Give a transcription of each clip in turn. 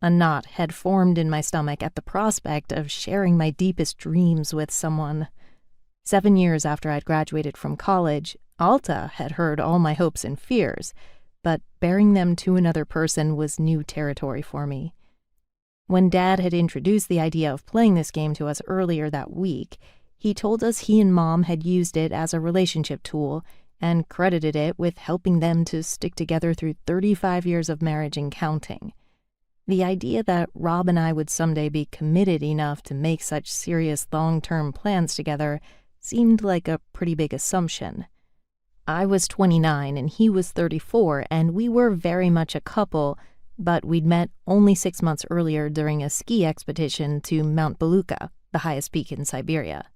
A knot had formed in my stomach at the prospect of sharing my deepest dreams with someone. 7 years after I'd graduated from college, Alta had heard all my hopes and fears, but bearing them to another person was new territory for me. When Dad had introduced the idea of playing this game to us earlier that week, he told us he and Mom had used it as a relationship tool and credited it with helping them to stick together through 35 years of marriage and counting. The idea that Rob and I would someday be committed enough to make such serious long-term plans together seemed like a pretty big assumption. I was 29 and he was 34, and we were very much a couple, but we'd met only 6 months earlier during a ski expedition to Mount Beluga, the highest peak in Siberia.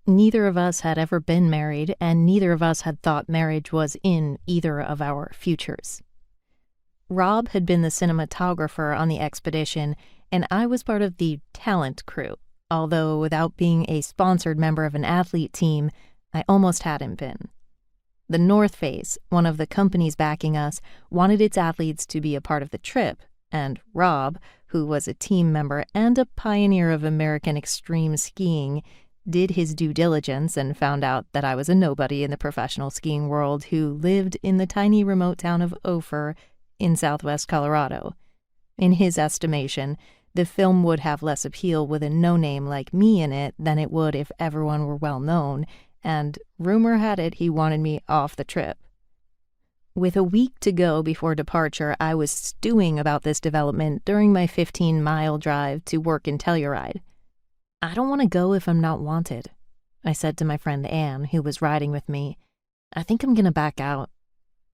Neither of us had ever been married, and neither of us had thought marriage was in either of our futures. Rob had been the cinematographer on the expedition, and I was part of the talent crew, although without being a sponsored member of an athlete team, I almost hadn't been. The North Face, one of the companies backing us, wanted its athletes to be a part of the trip, and Rob, who was a team member and a pioneer of American extreme skiing, did his due diligence and found out that I was a nobody in the professional skiing world who lived in the tiny remote town of Ophir in southwest Colorado. In his estimation, the film would have less appeal with a no-name like me in it than it would if everyone were well-known, and rumor had it he wanted me off the trip. With a week to go before departure, I was stewing about this development during my 15-mile drive to work in Telluride. "I don't want to go if I'm not wanted," I said to my friend Anne, who was riding with me. "I think I'm going to back out."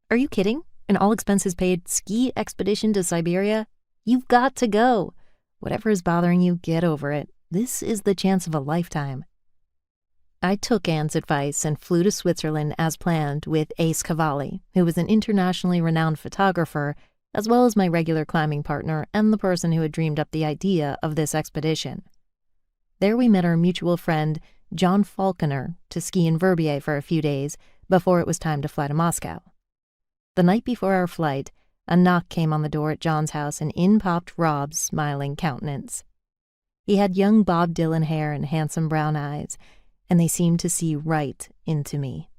"Are you kidding? An all-expenses-paid ski expedition to Siberia? You've got to go. Whatever is bothering you, get over it. This is the chance of a lifetime." I took Anne's advice and flew to Switzerland as planned with Ace Cavalli, who was an internationally renowned photographer, as well as my regular climbing partner and the person who had dreamed up the idea of this expedition. There we met our mutual friend, John Falconer, to ski in Verbier for a few days before it was time to fly to Moscow. The night before our flight, a knock came on the door at John's house, and in popped Rob's smiling countenance. He had young Bob Dylan hair and handsome brown eyes, and they seemed to see right into me.